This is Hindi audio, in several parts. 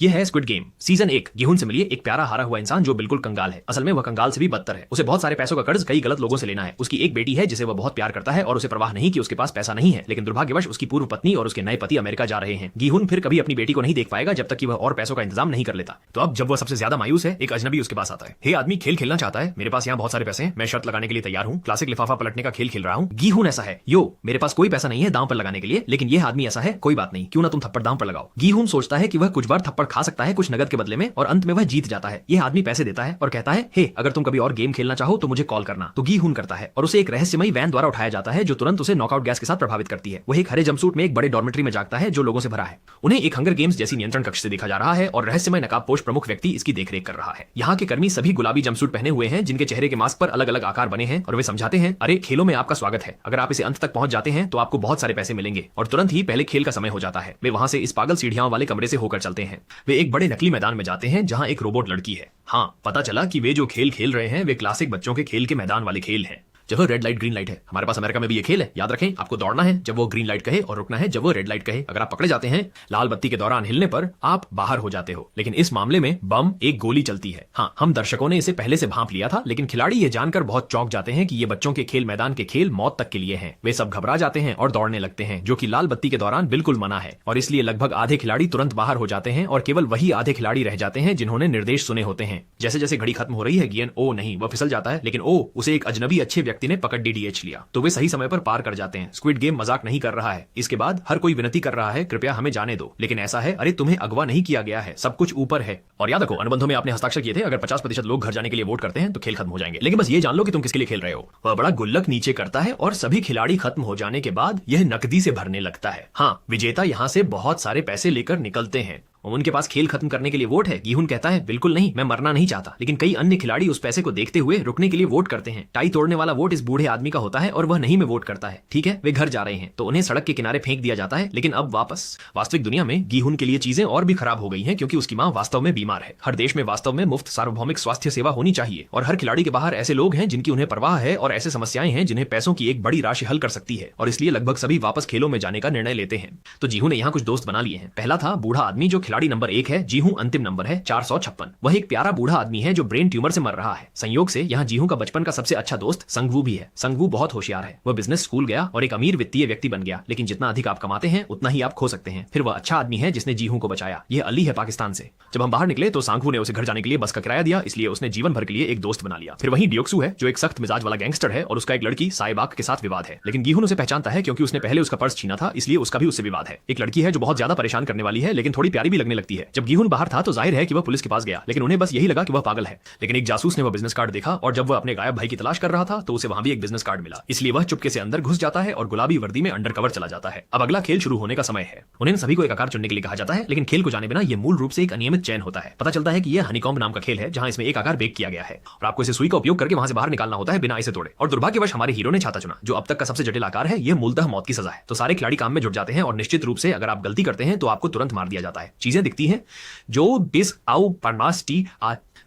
ये है स्क्विड गेम सीजन 1। गिहुन से मिलिए एक प्यारा हारा हुआ इंसान जो बिल्कुल कंगाल है। असल में वह कंगाल से भी बदतर है। उसे बहुत सारे पैसों का कर्ज कई गलत लोगों से लेना है। उसकी एक बेटी है जिसे वह बहुत प्यार करता है और उसे परवाह नहीं कि उसके पास पैसा नहीं है, लेकिन दुर्भाग्यवश उसकी पूर्व पत्नी और उसके नए पति अमेरिका जा रहे हैं। गिहुन फिर कभी अपनी बेटी को नहीं देख पाएगा जब तक कि वह और पैसों का इंतजाम नहीं कर लेता। तो अब जब वह सबसे ज्यादा मायूस है, एक अजनबी उसके पास आता है। हे आदमी, खेल खेलना चाहता है? मेरे पास यहाँ बहुत सारे पैसे हैं, मैं शर्त लगाने के लिए तैयार हूँ। क्लासिक लिफाफा पलटने का खेल खेल रहा हूँ। गिहुन ऐसा है, यो मेरे पास कोई पैसा नहीं है दांव पर लगाने के लिए, लेकिन यह आदमी ऐसा है, कोई बात नहीं, क्यों ना तुम थप्पड़ दांव पर लगाओ। गिहुन सोचता है कि वह कुछ बार थप्पड़ खा सकता है कुछ नगद के बदले में, और अंत में वह जीत जाता है। यह आदमी पैसे देता है और कहता है, हे अगर तुम कभी और गेम खेलना चाहो तो मुझे कॉल करना। तो गिहुन करता है और उसे एक रहस्यमयी वैन द्वारा उठाया जाता है जो तुरंत उसे नॉकआउट गैस के साथ प्रभावित करती है। वह एक हरे जंपसूट में एक बड़े डॉर्मेट्री में जागता है जो लोगों से भरा है। उन्हें एक हंगर गेम्स जैसी नियंत्रण कक्ष से देखा जा रहा है और रहस्यमय नकाबपोश प्रमुख व्यक्ति इसकी देखरेख कर रहा है। यहाँ के कर्मी सभी गुलाबी जंपसूट पहने हुए हैं जिनके चेहरे के मास्क पर अलग अलग आकार बने हैं और वे समझाते हैं, अरे खेलों में आपका स्वागत है, अगर आप इसे अंत तक पहुंच जाते हैं तो आपको बहुत सारे पैसे मिलेंगे। और तुरंत ही पहले खेल का समय हो जाता है। वे वहां से इस पागल सीढ़ियों वाले कमरे से होकर चलते हैं। वे एक बड़े नकली मैदान में जाते हैं जहां एक रोबोट लड़की है। हाँ, पता चला कि वे जो खेल खेल रहे हैं वे क्लासिक बच्चों के खेल के मैदान वाले खेल हैं। जब वो रेड लाइट ग्रीन लाइट है, हमारे पास अमेरिका में भी ये खेल है, याद रखें। आपको दौड़ना है जब वो ग्रीन लाइट कहे और रुकना है जब वो रेड लाइट कहे। अगर आप पकड़े जाते हैं लाल बत्ती के दौरान हिलने पर आप बाहर हो जाते हो, लेकिन इस मामले में बम एक गोली चलती है। हाँ, हम दर्शकों ने इसे पहले से भांप लिया था, लेकिन खिलाड़ी ये जानकर बहुत चौंक जाते हैं कि ये बच्चों के खेल मैदान के खेल मौत तक के लिए हैं। वे सब घबरा जाते हैं और दौड़ने लगते हैं, जो कि लाल बत्ती के दौरान बिल्कुल मना है, और इसलिए लगभग आधे खिलाड़ी तुरंत बाहर हो जाते हैं और केवल वही आधे खिलाड़ी रह जाते हैं जिन्होंने निर्देश सुने होते हैं। जैसे जैसे घड़ी खत्म हो रही है, गियन ओ नहीं, वह फिसल जाता है, लेकिन ओ उसे एक अजनबी अच्छे व्यक्ति ने पकड़ डीडीएच लिया, तो वे सही समय पर पार कर जाते हैं। स्क्विड गेम मजाक नहीं कर रहा है। इसके बाद हर कोई विनती कर रहा है, कृपया हमें जाने दो, लेकिन ऐसा है, अरे तुम्हें अगवा नहीं किया गया है, सब कुछ ऊपर है। और याद रखो, अनुबंधों में आपने हस्ताक्षर किए थे, अगर 50% लोग घर जाने के लिए वोट करते हैं तो खेल खत्म हो जाएंगे। लेकिन बस ये जान लो कि तुम किसके लिए खेल रहे हो। वह बड़ा गुल्लक नीचे करता है और सभी खिलाड़ी खत्म हो जाने के बाद यह नकदी से भरने लगता है। हाँ, विजेता यहाँ से बहुत सारे पैसे लेकर निकलते हैं। उनके पास खेल खत्म करने के लिए वोट है। गिहुन कहता है, बिल्कुल नहीं, मैं मरना नहीं चाहता, लेकिन कई अन्य खिलाड़ी उस पैसे को देखते हुए रुकने के लिए वोट करते हैं। टाई तोड़ने वाला वोट इस बूढ़े आदमी का होता है और वह नहीं में वोट करता है। ठीक है, वे घर जा रहे हैं तो उन्हें सड़क के किनारे फेंक दिया जाता है। लेकिन अब वापस वास्तविक दुनिया में गिहुन के लिए चीजें और भी खराब हो गई हैं, क्योंकि उसकी माँ वास्तव में बीमार है। हर देश में वास्तव में मुफ्त सार्वभौमिक स्वास्थ्य सेवा होनी चाहिए, और हर खिलाड़ी के बाहर ऐसे लोग हैं जिनकी उन्हें परवाह है और ऐसे समस्याएं हैं जिन्हें पैसों की एक बड़ी राशि हल कर सकती है, और इसलिए लगभग सभी वापस खेलों में जाने का निर्णय लेते हैं। तो जीहू ने यहाँ कुछ दोस्त बना लिए हैं। पहला था बूढ़ा आदमी जो खिलाड़ी नंबर 1 है। जीहू अंतिम नंबर है 456। वह एक प्यारा बूढ़ा आदमी है जो ब्रेन ट्यूमर से मर रहा है। संयोग से यहाँ जीहू का बचपन का सबसे अच्छा दोस्त संगवू भी है। संगवू बहुत होशियार है। वह बिजनेस स्कूल गया और एक अमीर वित्तीय व्यक्ति बन गया, लेकिन जितना अधिक आप कमाते हैं उतना ही आप खो सकते हैं। फिर वह अच्छा आदमी है जिसने जीहू को बचाया। यह अली है पाकिस्तान से। जब हम बाहर निकले तो सांगवू ने उसे घर जाने के लिए बस का किराया दिया, इसलिए उसने जीवन भर के लिए एक दोस्त बना लिया। फिर वही डियोक्सू है जो एक सख्त मिजाज वाला गैंगस्टर है और उसका एक लड़की साइबाक के साथ विवाद है, लेकिन गिहुन उसे पहचानता है क्योंकि उसने पहले उसका पर्स छीना था, इसलिए उसका भी उससे विवाद है। एक लड़की है जो बहुत ज्यादा परेशान करने वाली है, लेकिन थोड़ी प्यारी भी लगने लगती है। जब गिहुन बाहर था तो जाहिर है कि वह पुलिस के पास गया, लेकिन उन्हें बस यही लगा कि वह पागल है। लेकिन एक जासूस ने वह बिजनेस कार्ड देखा और जब वह अपने गायब भाई की तलाश कर रहा था तो उसे वहां भी एक बिजनेस कार्ड मिला, इसलिए वह चुपके से अंदर घुस जाता है और गुलाबी वर्दी में अंडरकवर चला जाता है। अब अगला खेल शुरू होने का समय है। उन्हें सभी को एक आकार चुनने के लिए कहा जाता है, लेकिन खेल को जाने बिना यह मूल रूप से एक अनियमित चयन होता है। पता चलता है कि यह हनीकॉम्ब नाम का खेल है जहां इसमें एक आकार बेक किया गया है और आपको इसे सुई का उपयोग करके वहां से बाहर निकालना होता है बिना इसे तोड़े। और दुर्भाग्यवश हमारे हीरो ने छाता चुना जो अब तक का सबसे जटिल आकार है। यह मूलतः मौत की सजा है। तो सारे खिलाड़ी काम में जुट जाते हैं और निश्चित रूप से अगर आप गलती करते हैं तो आपको तुरंत मार दिया जाता है। चीजें दिखती हैं जो डिस आउ परमास टी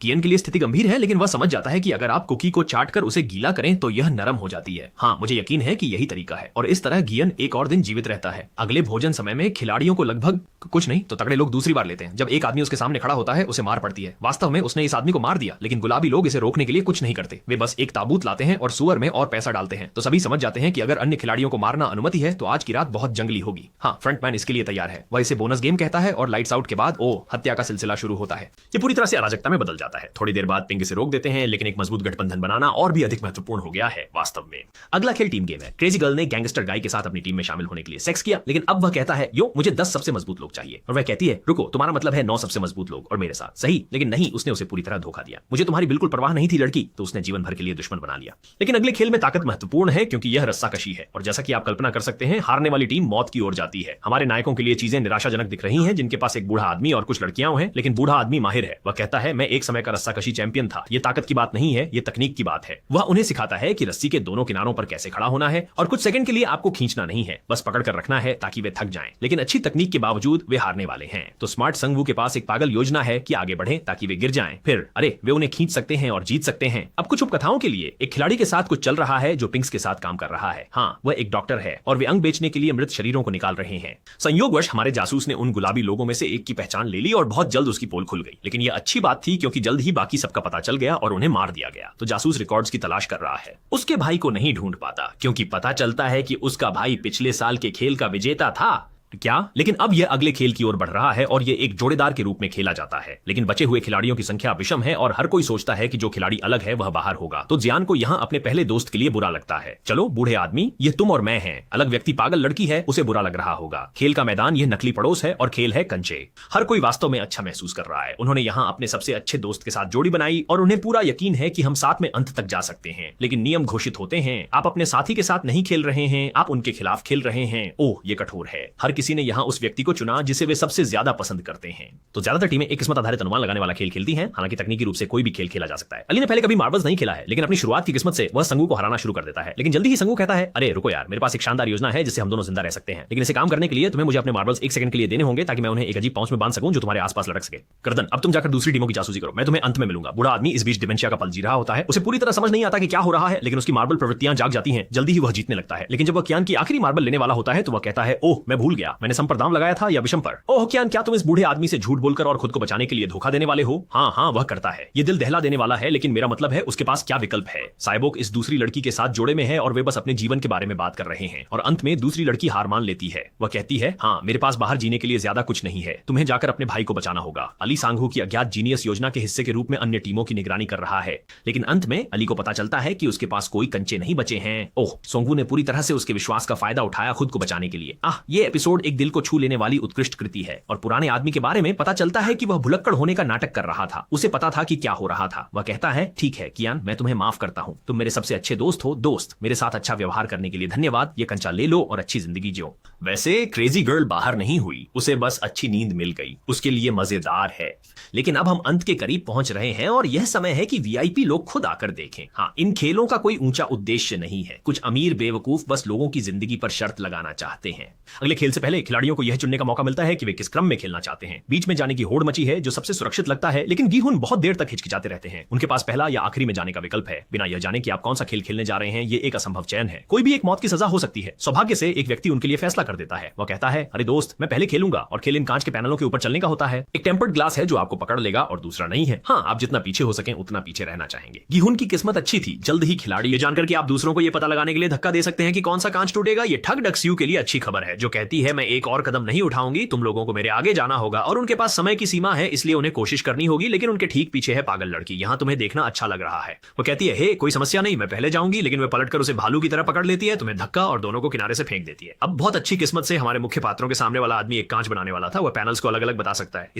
कियन के लिए स्थिति गंभीर है, लेकिन वह समझ जाता है कि अगर आप कुकी को चाट कर उसे गीला करें तो यह नरम हो जाती है। हाँ, मुझे यकीन है कि यही तरीका है, और इस तरह गियन एक और दिन जीवित रहता है। अगले भोजन समय में खिलाड़ियों को लगभग कुछ नहीं तो तगड़े लोग दूसरी बार लेते हैं। जब एक आदमी उसके सामने खड़ा होता है उसे मार पड़ती है। वास्तव में उसने इस आदमी को मार दिया, लेकिन गुलाबी लोग इसे रोकने के लिए कुछ नहीं करते। वे बस एक ताबूत लाते हैं और सुअर में और पैसा डालते हैं। तो सभी समझ जाते हैं कि अगर अन्य खिलाड़ियों को मारना अनुमति है तो आज की रात बहुत जंगली होगी। हाँ, फ्रंटमैन इसके लिए तैयार है। वह इसे बोनस गेम कहता है और लाइट्स आउट के बाद हत्या का सिलसिला शुरू होता है। ये पूरी तरह से अराजकता में बदल जाता है। थोड़ी देर बाद पिंग से रोक देते हैं, लेकिन एक मजबूत गठबंधन बनाना और भी अधिक महत्वपूर्ण हो गया है वास्तव में। अगला खेल टीम गेम है। क्रेजी गर्ल ने गैंगस्टर गाय के साथ अपनी टीम में शामिल होने के लिए सेक्स किया, लेकिन अब वह कहता है, यो मुझे 10 सबसे मजबूत लोग चाहिए, और वह कहती है, रुको, तुम्हारा मतलब है 9 सबसे मजबूत लोग और मेरे साथ। सही, लेकिन नहीं, उसने उसे पूरी तरह धोखा दिया। मुझे तुम्हारी बिल्कुल परवाह नहीं थी लड़की, तो उसने जीवन भर के लिए दुश्मन बना लिया। लेकिन अगले खेल में ताकत महत्वपूर्ण है क्योंकि यह रस्साकशी है, और जैसा कि आप कल्पना कर सकते हैं हारने वाली टीम मौत की ओर जाती है। हमारे नायकों के लिए चीजें निराशाजनक दिख रही हैं, जिनके पास एक बूढ़ा आदमी और कुछ लड़कियां हैं, लेकिन बूढ़ा आदमी माहिर है। वह कहता है, मैं एक समय समय का रस्साकशी चैंपियन था। ये ताकत की बात नहीं है, ये तकनीक की बात है। वह उन्हें सिखाता है कि रस्सी के दोनों किनारों पर कैसे खड़ा होना है और कुछ सेकंड के लिए आपको खींचना नहीं है, बस पकड़ कर रखना है ताकि वे थक जाएं। लेकिन अच्छी तकनीक के बावजूद वे हारने वाले हैं। तो स्मार्ट संगवू के पास एक पागल योजना है कि आगे बढ़ें ताकि वे गिर जाएं, फिर अरे वे उन्हें खींच सकते हैं और जीत सकते हैं। अब कुछ उपकथाओं के लिए एक खिलाड़ी के साथ कुछ चल रहा है जो पिंक्स के साथ काम कर रहा है। हाँ, वह एक डॉक्टर है और वे अंग बेचने के लिए मृत शरीरों को निकाल रहे हैं। संयोगवश हमारे जासूस ने उन गुलाबी लोगों में से एक की पहचान ले ली और बहुत जल्द उसकी पोल खुल गई। लेकिन यह अच्छी बात थी क्योंकि जल्द ही बाकी सबका पता चल गया और उन्हें मार दिया गया। तो जासूस रिकॉर्ड्स की तलाश कर रहा है। उसके भाई को नहीं ढूंढ पाता क्योंकि पता चलता है कि उसका भाई पिछले साल के खेल का विजेता था। क्या? लेकिन अब यह अगले खेल की ओर बढ़ रहा है और यह एक जोड़ेदार के रूप में खेला जाता है। लेकिन बचे हुए खिलाड़ियों की संख्या विषम है और हर कोई सोचता है कि जो खिलाड़ी अलग है वह बाहर होगा। तो जियान को यहाँ अपने पहले दोस्त के लिए बुरा लगता है। चलो बूढ़े आदमी, ये तुम और मैं हैं। अलग व्यक्ति पागल लड़की है, उसे बुरा लग रहा होगा। खेल का मैदान यह नकली पड़ोस है और खेल है कंचे। हर कोई वास्तव में अच्छा महसूस कर रहा है। उन्होंने यहाँ अपने सबसे अच्छे दोस्त के साथ जोड़ी बनाई और उन्हें पूरा यकीन है कि हम साथ में अंत तक जा सकते हैं। लेकिन नियम घोषित होते हैं। आप अपने साथी के साथ नहीं खेल रहे हैं, आप उनके खिलाफ खेल रहे हैं। ओह, ये कठोर है। हर किसी ने यहाँ उस व्यक्ति को चुना जिसे वे सबसे ज्यादा पसंद करते हैं। तो ज्यादातर टीमें एक किस्मत आधारित अनुमान लगाने वाला खेल खेलती हैं। हालांकि तकनीकी रूप से कोई भी खेल खेला जा सकता है। अली ने पहले कभी मार्बल्स नहीं खेला है, लेकिन अपनी शुरुआत की किस्मत से वह संगू को हराना शुरू कर देता है। लेकिन जल्दी ही संगू कहता है, अरे रुको यार, मेरे पास एक शानदार योजना है जिससे हम दोनों जिंदा रह सकते हैं। लेकिन इसे काम करने के लिए तुम्हें मुझे अपने मार्बल्स एक सेकंड के लिए देने होंगे ताकि मैं उन्हें एक अजीब पाउच में बांध सकूं जो तुम्हारे आसपास लटक सके। गर्दन, अब तुम जाकर दूसरी टीमों की जासूसी करो, मैं तुम्हें अंत में मिलूंगा। बूढ़ा आदमी इस बीच डिमेंशिया का पल जी रहा होता है। उसे पूरी तरह समझ नहीं आता कि क्या हो रहा है, लेकिन उसकी मार्बल प्रवृत्तियां जाग जाती हैं। जल्दी ही वह जीतने लगता है। लेकिन जब वह कियान की आखिरी मार्बल लेने वाला होता है तो वह कहता है, ओह मैं भूल गया, मैंने सम पर दाम लगाया था या विषम पर। ओह कियान, क्या तुम इस बूढ़े आदमी से झूठ बोलकर और खुद को बचाने के लिए धोखा देने वाले हो? हाँ, वह करता है। ये दिल दहला देने वाला है, लेकिन मेरा मतलब है उसके पास क्या विकल्प है। साइबोक इस दूसरी लड़की के साथ जोड़े में है और वे बस अपने जीवन के बारे में बात कर रहे हैं। और अंत में दूसरी लड़की हार मान लेती है। वह कहती है, हाँ मेरे पास बाहर जीने के लिए ज्यादा कुछ नहीं है, तुम्हें जाकर अपने भाई को बचाना होगा। अली सांघू की अज्ञात जीनियस योजना के हिस्से के रूप में अन्य टीमों की निगरानी कर रहा है। लेकिन अंत में अली को पता चलता है कि उसके पास कोई कंचे नहीं बचे हैं। ओह, सोंगू ने पूरी तरह से उसके विश्वास का फायदा उठाया खुद को बचाने के लिए। ये एपिसोड एक दिल को छू लेने वाली उत्कृष्ट कृति है। और पुराने आदमी के बारे में पता चलता है कि वह भुलक्कड़ होने का नाटक कर रहा था। उसे पता था कि क्या हो रहा था। वह कहता है, ठीक है कियान, मैं तुम्हें माफ करता हूं। तुम मेरे सबसे अच्छे दोस्त हो। दोस्त, मेरे साथ अच्छा व्यवहार करने के लिए धन्यवाद। ये कंचा ले लो और अच्छी जिंदगी जियो। वैसे क्रेजी गर्ल बाहर नहीं हुई, उसे बस अच्छी नींद मिल गई। उसके लिए मजेदार है। लेकिन अब हम अंत के करीब पहुंच रहे हैं और यह समय है कि वीआईपी लोग खुद आकर देखें। हाँ, इन खेलों का कोई ऊंचा उद्देश्य नहीं है। कुछ अमीर बेवकूफ बस लोगों की जिंदगी पर शर्त लगाना चाहते हैं। अगले खेल से पहले खिलाड़ियों को यह चुनने का मौका मिलता है कि वे किस क्रम में खेलना चाहते हैं। बीच में जाने की होड़ मची है जो सबसे सुरक्षित लगता है, लेकिन गीहुन बहुत देर तक हिचकिचाते रहते हैं। उनके पास पहला या आखिरी में जाने का विकल्प है। बिना यह जाने कि आप कौन सा खेल खेलने जा रहे हैं, ये एक असंभव चयन है। कोई भी एक मौत की सजा हो सकती है। सौभाग्य से एक व्यक्ति उनके लिए फैसला कर देता है। वह कहता है, अरे दोस्त, मैं पहले खेलूंगा। और खेल इन कांच के पैनलों के ऊपर चलने का होता है। एक टेम्पर्ड ग्लास है जो आपको पकड़ लेगा और दूसरा नहीं है। हाँ, आप जितना पीछे हो सके उतना पीछे रहना चाहेंगे। गीहुन की किस्मत अच्छी थी। जल्द ही खिलाड़ी ये जानकर कि आप दूसरों को यह पता लगाने के लिए धक्का दे सकते हैं कि कौन सा कांच टूटेगा, ये ठग डक्स्यू के लिए अच्छी खबर है, जो कहती है मैं एक और कदम नहीं उठाऊंगी, तुम लोगों को मेरे आगे जाना होगा। और उनके पास समय की सीमा है, इसलिए उन्हें कोशिश करनी होगी। लेकिन उनके ठीक पीछे है पागल लड़की। यहाँ तुम्हें देखना अच्छा लग रहा है। वो कहती है, हे कोई समस्या नहीं, मैं पहले जाऊंगी। लेकिन वे पलटकर उसे भालू की तरह पकड़ लेती है, तुम्हें धक्का और दोनों को किनारे से फेंक देती है। अब बहुत अच्छी किस्मत से हमारे मुख्य पात्रों के सामने वाला आदमी एक कांच बनाने वाला था। वह पैनल्स को अलग अलग बता सकता है।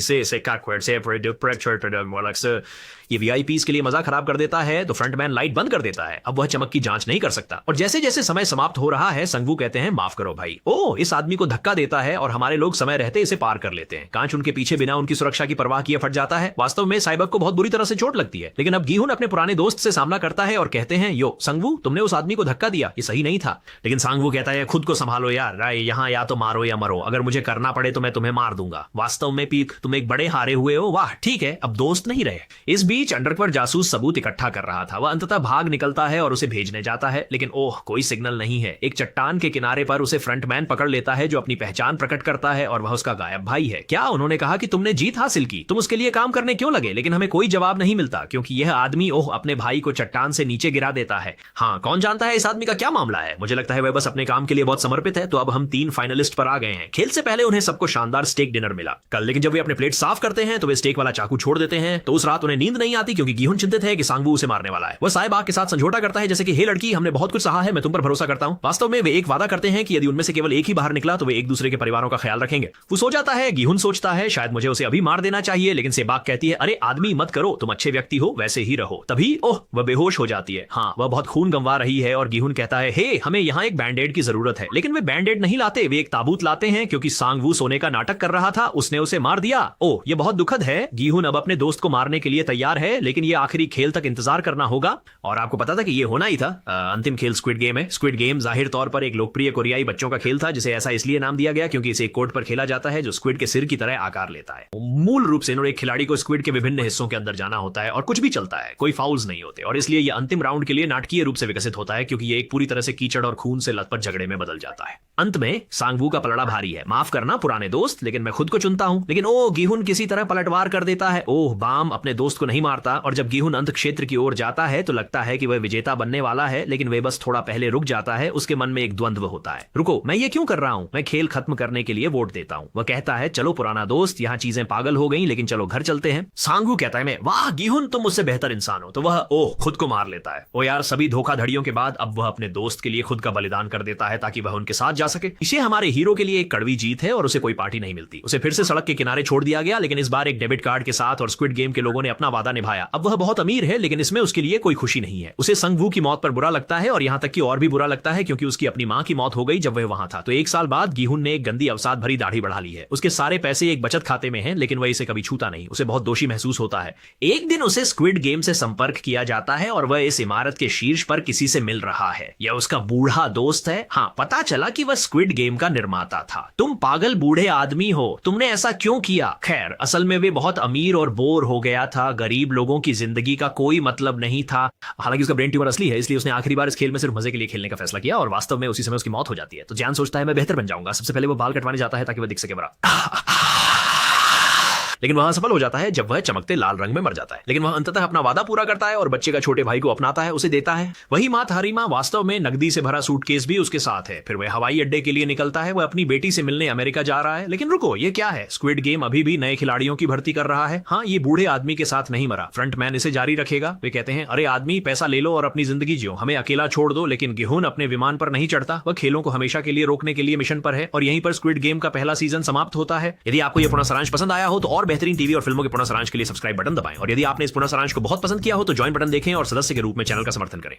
ये वीआईपीज के लिए मजा खराब कर देता है, तो फ्रंटमैन लाइट बंद कर देता है। अब वह चमक की जांच नहीं कर सकता। और जैसे जैसे समय समाप्त हो रहा है, संगवू कहते हैं, माफ करो भाई। ओ, इस आदमी को धक्का देता है और हमारे लोग समय रहते इसे पार कर लेते हैं। कांच उनके पीछे बिना उनकी सुरक्षा की परवाह किए फट जाता है। वास्तव में साइबक को बहुत बुरी तरह से चोट लगती है। लेकिन अब गीहुन अपने पुराने दोस्त से सामना करता है और कहते हैं, यो संगवू, तुमने उस आदमी को धक्का दिया, ये सही नहीं था। लेकिन सांगवू कहता है, खुद को संभालो यार, यहाँ या तो मारो या मरो। अगर मुझे करना पड़े तो मैं तुम्हें मार दूंगा। वास्तव में पीक, तुम एक बड़े हारे हुए हो। वाह, ठीक है, अब दोस्त नहीं रहे। इस बीच अंडरकवर जासूस सबूत इकट्ठा कर रहा था। वह अंततः भाग निकलता है और उसे भेजने जाता है। लेकिन ओह, कोई सिग्नल नहीं है। एक चट्टान के किनारे पर उसे फ्रंटमैन पकड़ लेता है, जो अपनी पहचान प्रकट करता है और वह उसका गायब भाई है। क्या उन्होंने कहा कि तुमने जीत हासिल की, तुम उसके लिए काम करने क्यों लगे? लेकिन हमें कोई जवाब नहीं मिलता, क्योंकि यह आदमी ओह अपने भाई को चट्टान से नीचे गिरा देता है। हाँ, कौन जानता है इस आदमी का क्या मामला है। मुझे लगता है वह बस अपने काम के लिए बहुत समर्पित है। तो अब हम 3 फाइनलिस्ट पर आ गए हैं। खेल से पहले उन्हें सबको शानदार स्टेक डिनर मिला कल, लेकिन जब वे अपने प्लेट साफ करते हैं तो वे स्टेक वाला चाकू छोड़ देते हैं। तो उस रात उन्हें नींद नहीं आती, क्योंकि गीहुन चिंतित है कि सांगवू उसे मारने वाला है। वह साइबाग के साथ समझौता करता है, जैसे कि हे लड़की, हमने बहुत कुछ सहा है, मैं तुम पर भरोसा करता हूं। वास्तव में वे एक वादा करते हैं कि यदि उनमें से केवल एक ही बाहर निकला तो वे एक दूसरे के परिवारों का ख्याल रखेंगे। वो सो जाता है, गीहुन सोचता है शायद मुझे उसे अभी मार देना चाहिए, लेकिन सेबाक कहती है अरे आदमी मत करो, तुम अच्छे व्यक्ति हो, वैसे ही रहो। तभी ओह वह बेहोश हो जाती है। हाँ वह बहुत खून गंवा रही है और गीहुन कहता है हे हमें यहाँ एक बैंडेड की जरूरत है, लेकिन वे बैंडेड नहीं लाते, वे एक ताबूत लाते हैं क्योंकि सांगवू सोने का नाटक कर रहा था, उसने उसे मार दिया। ओह ये बहुत दुखद है। गीहुन अब अपने दोस्त को मारने के लिए तैयार है, लेकिन ये आखिरी खेल तक इंतजार करना होगा। और आपको पता था कि ये होना ही था। अंतिम खेल स्क्विड गेम है। स्क्विड गेम जाहिर तौर पर एक लोकप्रिय कोरियाई बच्चों का खेल था, जिसे ऐसा इसलिए नाम दिया गया क्योंकि इसे एक कोर्ट पर खेला जाता है जो स्क्विड के सिर की तरह आकार लेता है। मूल रूप से इन्होंने एक खिलाड़ी को स्क्विड के विभिन्न हिस्सों के अंदर जाना होता है और कुछ भी चलता है, कोई फाउल्स नहीं होते, और इसलिए यह अंतिम राउंड के लिए नाटकीय रूप से विकसित होता है क्योंकि ये एक पूरी तरह से कीचड़ और खून से लथपथ झगड़े में बदल जाता है। अंत में सांगवू का पलड़ा भारी है। माफ करना पुराने दोस्त, लेकिन मैं खुद को चुनता हूं। लेकिन ओह गीहुन किसी तरह पलटवार कर देता है। ओह बाम अपने दोस्त को नहीं मारता, और जब गीहुन अंत क्षेत्र की ओर जाता है तो लगता है कि वह विजेता बनने वाला है, लेकिन वह बस थोड़ा पहले रुक जाता है। उसके मन में एक द्वंद्व होता है, रुको मैं ये क्यों कर रहा हूं, मैं खेल खत्म करने के लिए वोट देता हूं। वह कहता है चलो पुराना दोस्त, यहाँ चीजें पागल हो गई, लेकिन चलो घर चलते हैं। सांगवू कहता है मैं वाह गीहुन तुम मुझसे बेहतर इंसान हो, तो वह ओह खुद को मार लेता है। ओ यार सभी धोखाधड़ियों के बाद अब वह अपने दोस्त के लिए खुद का बलिदान कर देता है ताकि वह उनके साथ जा सके। इसे हमारे हीरो के लिए एक कड़वी जीत है और उसे कोई पार्टी नहीं मिलती। उसे फिर से सड़क के किनारे छोड़ दिया गया, लेकिन इस बार एक डेबिट कार्ड के साथ, और स्क्विड गेम के लोगों ने अपना वादा निभाया। अब वह बहुत अमीर है, लेकिन इसमें उसके लिए कोई खुशी नहीं है। उसे संगवू की मौत पर बुरा लगता है, और यहाँ तक कि और भी बुरा लगता है क्योंकि उसकी अपनी माँ की मौत हो गई जब वह वहां था। तो एक साल बाद गीहुन ने एक गंदी अवसाद भरी दाढ़ी बढ़ा ली है। उसके सारे पैसे एक बचत खाते में हैं, लेकिन वह इसे कभी छूता नहीं। उसे बहुत दोषी महसूस होता है। एक दिन उसे स्क्विड गेम से संपर्क किया जाता है और वह इस इमारत के शीर्ष पर किसी से मिल रहा है। यह उसका बूढ़ा दोस्त है। हाँ पता चला कि वह स्क्विड गेम का निर्माता था। तुम पागल बूढ़े आदमी हो, तुमने ऐसा क्यों किया? खैर असल में वे बहुत अमीर और बोर हो गया था। गरीब लोगों की जिंदगी का कोई मतलब नहीं था। हालांकि उसका ब्रेन ट्यूमर असली है, इसलिए उसने आखिरी बार इस खेल में सिर्फ मजे के लिए खेलने का फैसला किया, और वास्तव में उसी समय उसकी मौत हो जाती है। तो जैन सोचता है मैं बेहतर बन जाऊंगा। सबसे पहले वो बाल कटवाने जाता है ताकि वह दिख सके बड़ा, लेकिन वह सफल हो जाता है जब वह चमकते लाल रंग में मर जाता है। लेकिन वह अंततः अपना वादा पूरा करता है और बच्चे का छोटे भाई को अपनाता है, उसे देता है। वही माँ हरीमा वास्तव में नकदी से भरा सूटकेस भी उसके साथ है। फिर वह हवाई अड्डे के लिए निकलता है। वह अपनी बेटी से मिलने अमेरिका जा रहा है। लेकिन रुको ये क्या है? स्क्विड गेम अभी भी नए खिलाड़ियों की भर्ती कर रहा है। हाँ ये बूढ़े आदमी के साथ नहीं मरा, फ्रंटमैन इसे जारी रखेगा। वे कहते हैं अरे आदमी पैसा ले लो और अपनी जिंदगी जियो, हमें अकेला छोड़ दो। लेकिन गीहुन अपने विमान पर नहीं चढ़ता। वह खेलों को हमेशा के लिए रोकने के लिए मिशन पर है, और यहीं पर स्क्विड गेम का पहला सीजन समाप्त होता है। यदि आपको यह पुनः सारांश पसंद आया हो तो और बेहतरीन टीवी और फिल्मों के पुनः सारांश के लिए सब्सक्राइब बटन दबाएं, और यदि आपने इस पुनः सारांश को बहुत पसंद किया हो तो ज्वाइन बटन देखें और सदस्य के रूप में चैनल का समर्थन करें।